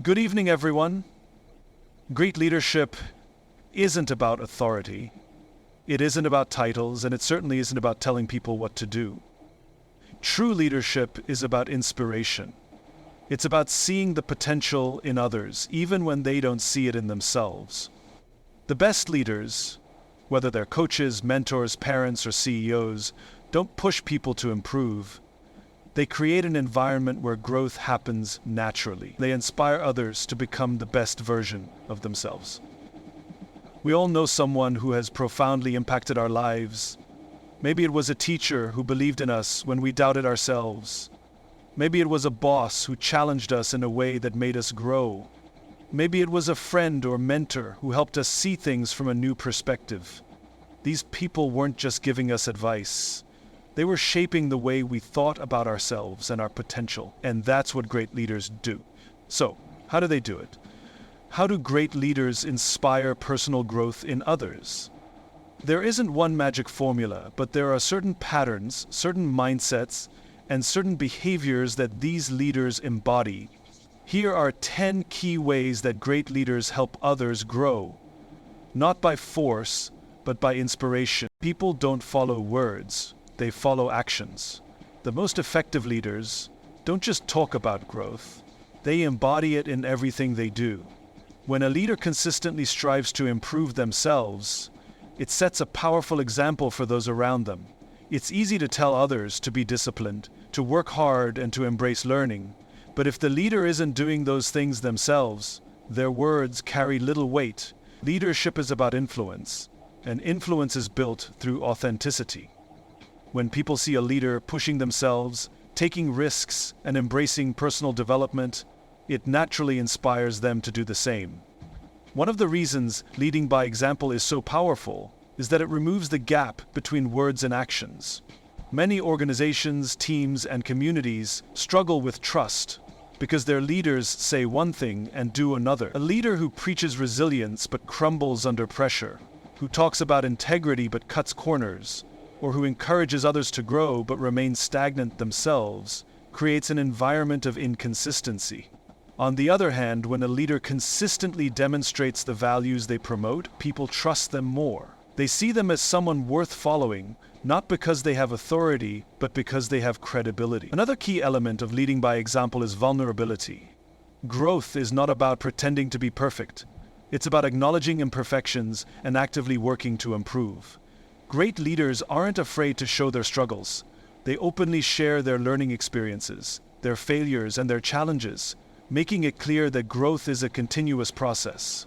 Good evening, everyone. Great leadership isn't about authority. It isn't about titles, and it certainly isn't about telling people what to do. True leadership is about inspiration. It's about seeing the potential in others, even when they don't see it in themselves. The best leaders, whether they're coaches, mentors, parents, or CEOs, don't push people to improve. They create an environment where growth happens naturally. They inspire others to become the best version of themselves. We all know someone who has profoundly impacted our lives. Maybe it was a teacher who believed in us when we doubted ourselves. Maybe it was a boss who challenged us in a way that made us grow. Maybe it was a friend or mentor who helped us see things from a new perspective. These people weren't just giving us advice. They were shaping the way we thought about ourselves and our potential, and that's what great leaders do. So, how do they do it? How do great leaders inspire personal growth in others? There isn't one magic formula, but there are certain patterns, certain mindsets, and certain behaviors that these leaders embody. Here are 10 key ways that great leaders help others grow. Not by force, but by inspiration. People don't follow words. They follow actions. The most effective leaders don't just talk about growth, they embody it in everything they do. When a leader consistently strives to improve themselves, it sets a powerful example for those around them. It's easy to tell others to be disciplined, to work hard, and to embrace learning. But if the leader isn't doing those things themselves, their words carry little weight. Leadership is about influence, and influence is built through authenticity. When people see a leader pushing themselves, taking risks, and embracing personal development, it naturally inspires them to do the same. One of the reasons leading by example is so powerful is that it removes the gap between words and actions. Many organizations, teams, and communities struggle with trust because their leaders say one thing and do another. A leader who preaches resilience but crumbles under pressure, who talks about integrity but cuts corners, or who encourages others to grow but remains stagnant themselves, creates an environment of inconsistency. On the other hand, when a leader consistently demonstrates the values they promote, people trust them more. They see them as someone worth following, not because they have authority, but because they have credibility. Another key element of leading by example is vulnerability. Growth is not about pretending to be perfect. It's about acknowledging imperfections and actively working to improve. Great leaders aren't afraid to show their struggles. They openly share their learning experiences, their failures, and their challenges, making it clear that growth is a continuous process.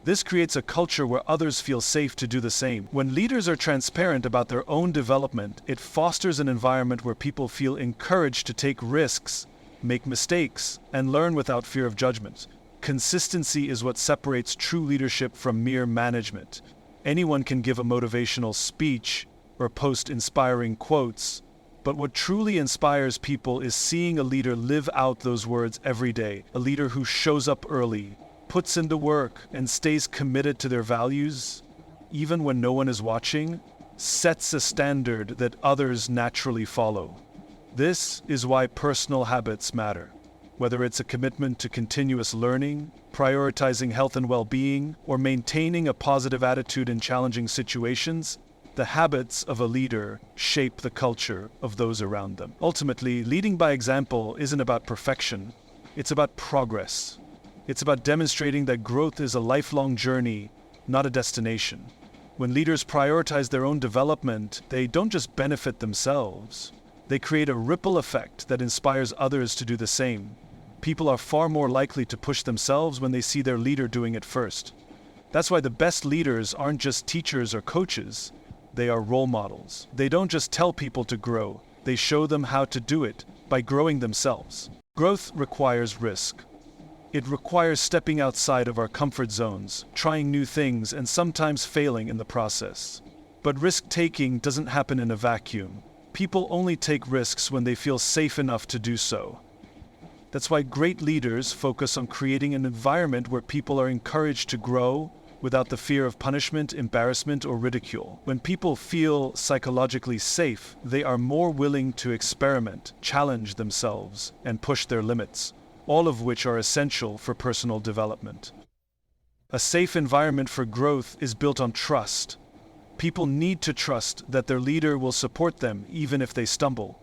This creates a culture where others feel safe to do the same. When leaders are transparent about their own development, it fosters an environment where people feel encouraged to take risks, make mistakes, and learn without fear of judgment. Consistency is what separates true leadership from mere management. Anyone can give a motivational speech or post inspiring quotes, but what truly inspires people is seeing a leader live out those words every day. A leader who shows up early, puts in the work, and stays committed to their values, even when no one is watching, sets a standard that others naturally follow. This is why personal habits matter. Whether it's a commitment to continuous learning, prioritizing health and well-being, or maintaining a positive attitude in challenging situations, the habits of a leader shape the culture of those around them. Ultimately, leading by example isn't about perfection, it's about progress. It's about demonstrating that growth is a lifelong journey, not a destination. When leaders prioritize their own development, they don't just benefit themselves. They create a ripple effect that inspires others to do the same. People are far more likely to push themselves when they see their leader doing it first. That's why the best leaders aren't just teachers or coaches. They are role models. They don't just tell people to grow. They show them how to do it by growing themselves. Growth requires risk. It requires stepping outside of our comfort zones, trying new things, and sometimes failing in the process. But risk-taking doesn't happen in a vacuum. People only take risks when they feel safe enough to do so. That's why great leaders focus on creating an environment where people are encouraged to grow without the fear of punishment, embarrassment, or ridicule. When people feel psychologically safe, they are more willing to experiment, challenge themselves, and push their limits. all of which are essential for personal development. A safe environment for growth is built on trust. People need to trust that their leader will support them even if they stumble.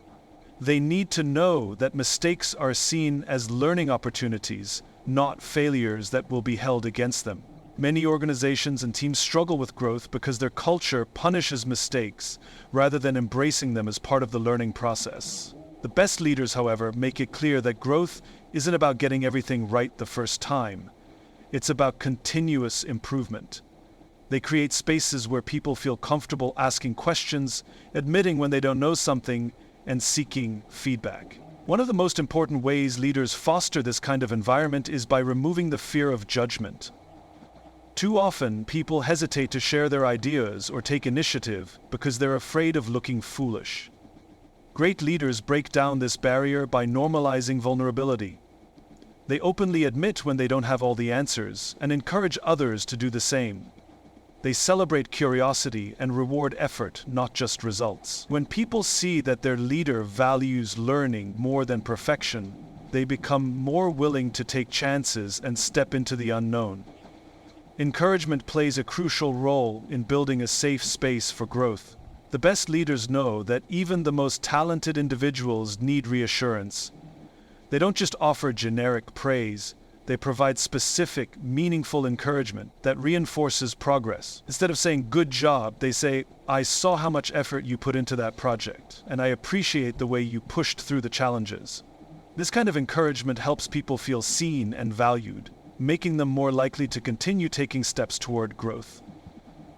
They need to know that mistakes are seen as learning opportunities, not failures that will be held against them. Many organizations and teams struggle with growth because their culture punishes mistakes rather than embracing them as part of the learning process. The best leaders, however, make it clear that growth isn't about getting everything right the first time. It's about continuous improvement. They create spaces where people feel comfortable asking questions, admitting when they don't know something, and seeking feedback. One of the most important ways leaders foster this kind of environment is by removing the fear of judgment. Too often, people hesitate to share their ideas or take initiative because they're afraid of looking foolish. Great leaders break down this barrier by normalizing vulnerability. They openly admit when they don't have all the answers and encourage others to do the same. They celebrate curiosity and reward effort, not just results. When people see that their leader values learning more than perfection, they become more willing to take chances and step into the unknown. Encouragement plays a crucial role in building a safe space for growth. The best leaders know that even the most talented individuals need reassurance. They don't just offer generic praise, they provide specific, meaningful encouragement that reinforces progress. Instead of saying, "good job," they say, "I saw how much effort you put into that project, and I appreciate the way you pushed through the challenges." This kind of encouragement helps people feel seen and valued, making them more likely to continue taking steps toward growth.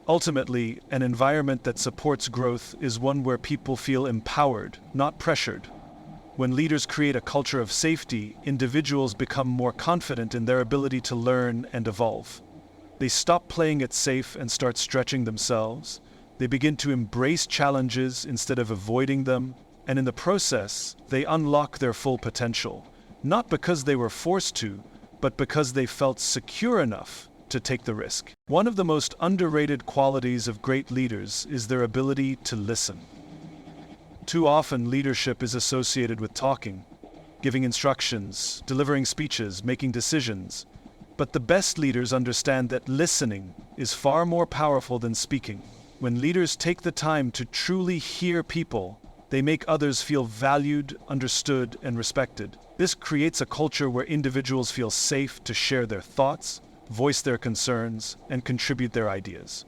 Ultimately, an environment that supports growth is one where people feel empowered, not pressured. When leaders create a culture of safety, individuals become more confident in their ability to learn and evolve. They stop playing it safe and start stretching themselves. They begin to embrace challenges instead of avoiding them, and in the process, they unlock their full potential, not because they were forced to, but because they felt secure enough to take the risk. One of the most underrated qualities of great leaders is their ability to listen. Too often, leadership is associated with talking, giving instructions, delivering speeches, making decisions. But the best leaders understand that listening is far more powerful than speaking. When leaders take the time to truly hear people, they make others feel valued, understood, and respected. This creates a culture where individuals feel safe to share their thoughts, voice their concerns, and contribute their ideas.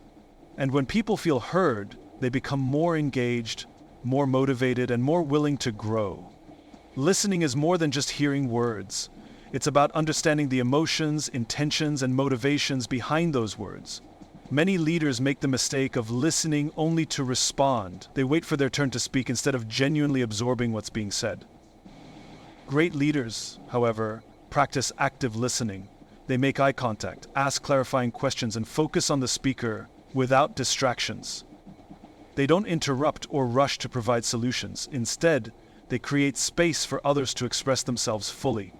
And when people feel heard, they become more engaged, more motivated, and more willing to grow. Listening is more than just hearing words. It's about understanding the emotions, intentions, and motivations behind those words. Many leaders make the mistake of listening only to respond. They wait for their turn to speak instead of genuinely absorbing what's being said. Great leaders, however, practice active listening. They make eye contact, ask clarifying questions, and focus on the speaker without distractions. They don't interrupt or rush to provide solutions. Instead, they create space for others to express themselves fully.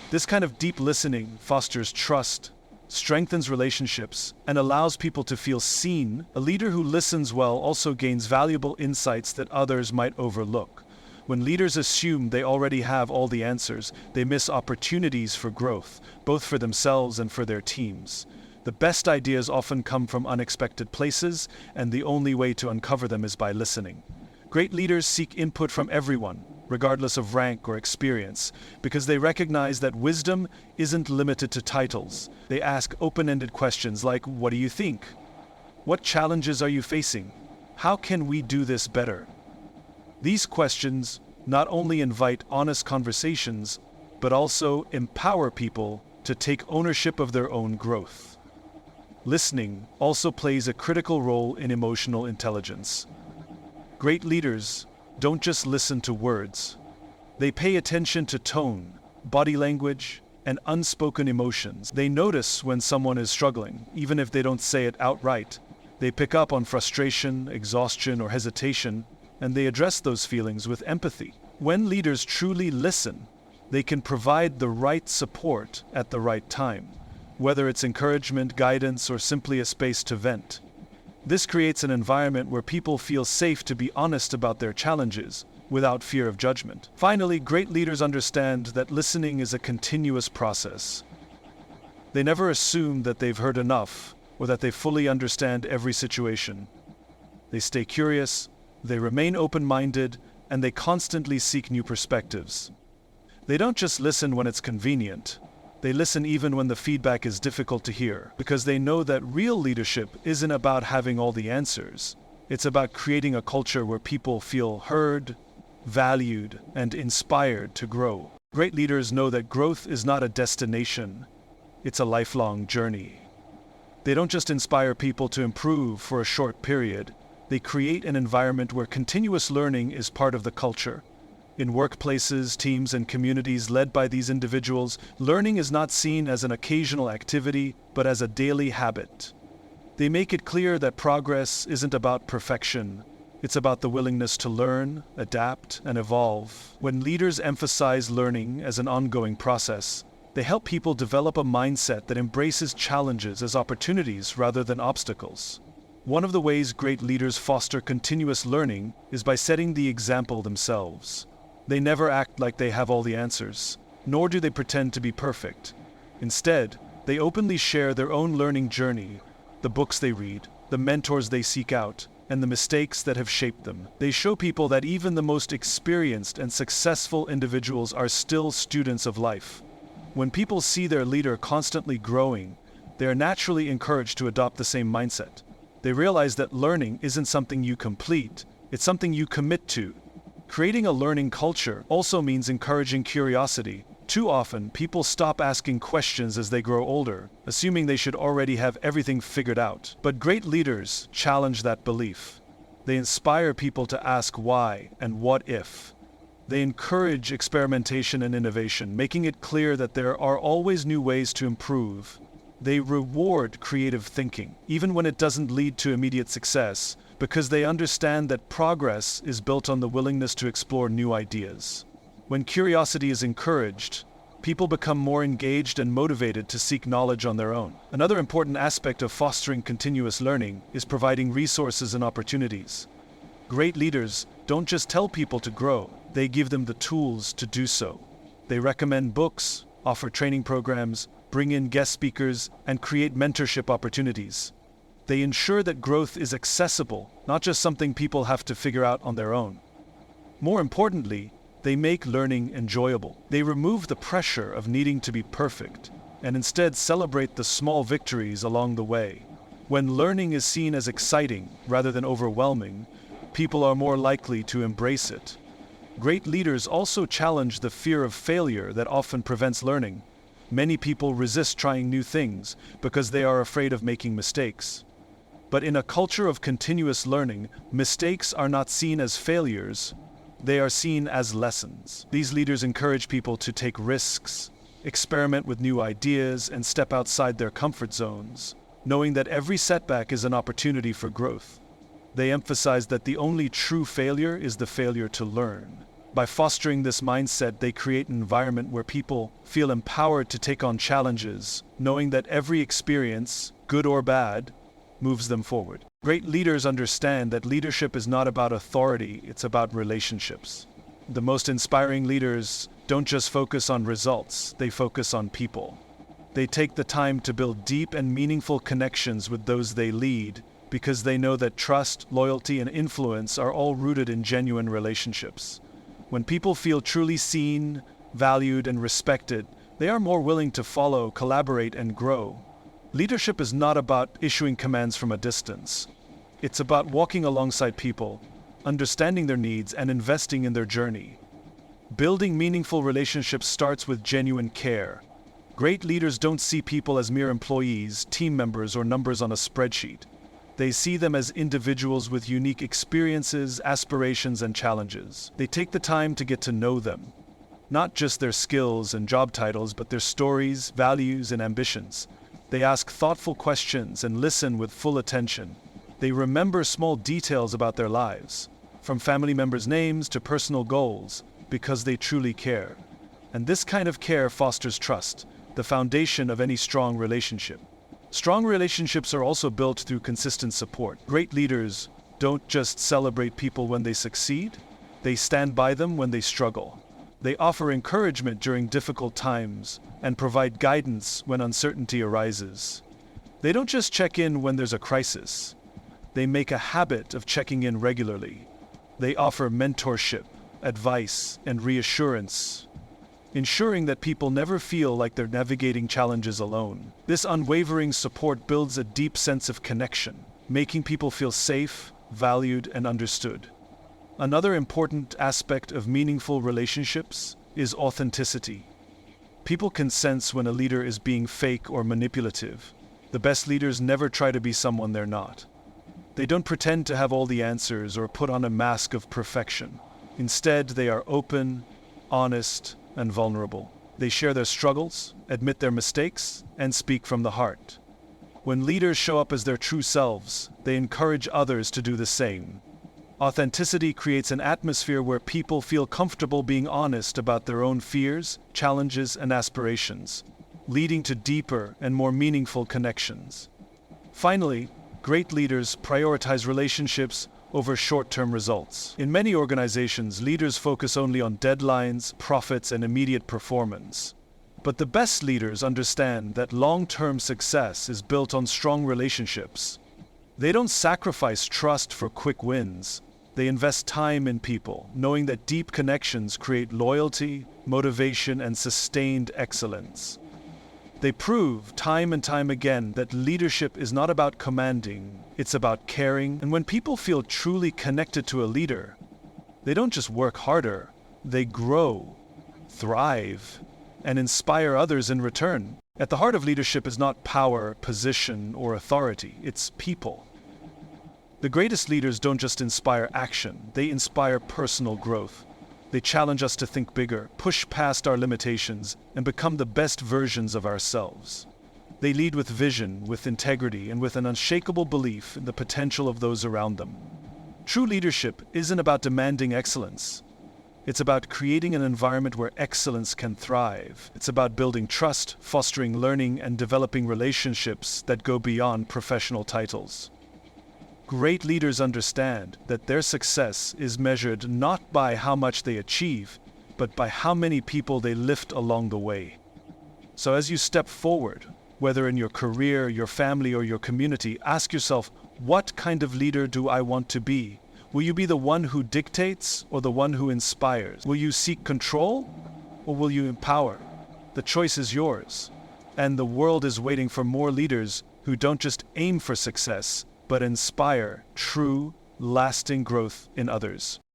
This kind of deep listening fosters trust, strengthens relationships, and allows people to feel seen. A leader who listens well also gains valuable insights that others might overlook. When leaders assume they already have all the answers, they miss opportunities for growth, both for themselves and for their teams. The best ideas often come from unexpected places, and the only way to uncover them is by listening. Great leaders seek input from everyone, regardless of rank or experience, because they recognize that wisdom isn't limited to titles. They ask open-ended questions like, "What do you think? What challenges are you facing? How can we do this better?" These questions not only invite honest conversations, but also empower people to take ownership of their own growth. Listening also plays a critical role in emotional intelligence. Great leaders don't just listen to words. They pay attention to tone, body language, and unspoken emotions. They notice when someone is struggling, even if they don't say it outright. They pick up on frustration, exhaustion, or hesitation, and they address those feelings with empathy. When leaders truly listen, they can provide the right support at the right time, whether it's encouragement, guidance, or simply a space to vent. This creates an environment where people feel safe to be honest about their challenges, without fear of judgment. Finally, great leaders understand that listening is a continuous process. They never assume that they've heard enough or that they fully understand every situation. They stay curious, they remain open-minded, and they constantly seek new perspectives. They don't just listen when it's convenient. They listen even when the feedback is difficult to hear, because they know that real leadership isn't about having all the answers. It's about creating a culture where people feel heard, valued, and inspired to grow. Great leaders know that growth is not a destination, it's a lifelong journey. They don't just inspire people to improve for a short period. They create an environment where continuous learning is part of the culture. In workplaces, teams, and communities led by these individuals, learning is not seen as an occasional activity, but as a daily habit. They make it clear that progress isn't about perfection. It's about the willingness to learn, adapt, and evolve. When leaders emphasize learning as an ongoing process, they help people develop a mindset that embraces challenges as opportunities rather than obstacles. One of the ways great leaders foster continuous learning is by setting the example themselves. They never act like they have all the answers, nor do they pretend to be perfect. Instead, they openly share their own learning journey, the books they read, the mentors they seek out, and the mistakes that have shaped them. They show people that even the most experienced and successful individuals are still students of life. When people see their leader constantly growing, they are naturally encouraged to adopt the same mindset. They realize that learning isn't something you complete, it's something you commit to. Creating a learning culture also means encouraging curiosity. Too often, people stop asking questions as they grow older, assuming they should already have everything figured out. But great leaders challenge that belief. They inspire people to ask why and what if. They encourage experimentation and innovation, making it clear that there are always new ways to improve. They reward creative thinking, even when it doesn't lead to immediate success, because they understand that progress is built on the willingness to explore new ideas. When curiosity is encouraged, people become more engaged and motivated to seek knowledge on their own. Another important aspect of fostering continuous learning is providing resources and opportunities. Great leaders don't just tell people to grow, they give them the tools to do so. They recommend books, offer training programs, bring in guest speakers, and create mentorship opportunities. They ensure that growth is accessible, not just something people have to figure out on their own. More importantly, they make learning enjoyable. They remove the pressure of needing to be perfect, and instead celebrate the small victories along the way. When learning is seen as exciting rather than overwhelming, people are more likely to embrace it. Great leaders also challenge the fear of failure that often prevents learning. Many people resist trying new things because they are afraid of making mistakes. But in a culture of continuous learning, mistakes are not seen as failures, they are seen as lessons. These leaders encourage people to take risks, experiment with new ideas, and step outside their comfort zones, knowing that every setback is an opportunity for growth. They emphasize that the only true failure is the failure to learn. By fostering this mindset, they create an environment where people feel empowered to take on challenges, knowing that every experience, good or bad, moves them forward. Great leaders understand that leadership is not about authority, it's about relationships. The most inspiring leaders don't just focus on results, they focus on people. They take the time to build deep and meaningful connections with those they lead, because they know that trust, loyalty, and influence are all rooted in genuine relationships. When people feel truly seen, valued, and respected, they are more willing to follow, collaborate, and grow. Leadership is not about issuing commands from a distance. It's about walking alongside people, understanding their needs, and investing in their journey. Building meaningful relationships starts with genuine care. Great leaders don't see people as mere employees, team members, or numbers on a spreadsheet. They see them as individuals with unique experiences, aspirations, and challenges. They take the time to get to know them. Not just their skills and job titles, but their stories, values, and ambitions. They ask thoughtful questions and listen with full attention. They remember small details about their lives, from family members' names to personal goals, because they truly care. And this kind of care fosters trust, the foundation of any strong relationship. Strong relationships are also built through consistent support. Great leaders don't just celebrate people when they succeed, They stand by them when they struggle. They offer encouragement during difficult times and provide guidance when uncertainty arises. They don't just check in when there's a crisis. They make a habit of checking in regularly. They offer mentorship, advice, and reassurance, ensuring that people never feel like they're navigating challenges alone. This unwavering support builds a deep sense of connection, making people feel safe, valued, and understood. Another important aspect of meaningful relationships is authenticity. People can sense when a leader is being fake or manipulative. The best leaders never try to be someone they're not. They don't pretend to have all the answers or put on a mask of perfection. Instead, they are open, honest, and vulnerable. They share their struggles, admit their mistakes, and speak from the heart. When leaders show up as their true selves, they encourage others to do the same. Authenticity creates an atmosphere where people feel comfortable being honest about their own fears, challenges, and aspirations, leading to deeper and more meaningful connections. Finally, great leaders prioritize relationships over short-term results. In many organizations, leaders focus only on deadlines, profits, and immediate performance. But the best leaders understand that long-term success is built on strong relationships. They don't sacrifice trust for quick wins. They invest time in people, knowing that deep connections create loyalty, motivation, and sustained excellence. They prove time and time again that leadership is not about commanding, it's about caring. And when people feel truly connected to a leader, they don't just work harder, they grow, thrive, and inspire others in return. At the heart of leadership is not power, position, or authority, it's people. The greatest leaders don't just inspire action, they inspire personal growth. They challenge us to think bigger, push past our limitations, and become the best versions of ourselves. They lead with vision, with integrity, and with an unshakable belief in the potential of those around them. True leadership isn't about demanding excellence. It's about creating an environment where excellence can thrive. It's about building trust, fostering learning, and developing relationships that go beyond professional titles. Great leaders understand that their success is measured not by how much they achieve, but by how many people they lift along the way. So as you step forward, whether in your career, your family, or your community, ask yourself, what kind of leader do I want to be? Will you be the one who dictates or the one who inspires? Will you seek control or will you empower? The choice is yours. And the world is waiting for more leaders who don't just aim for success, but inspire true, lasting growth in others.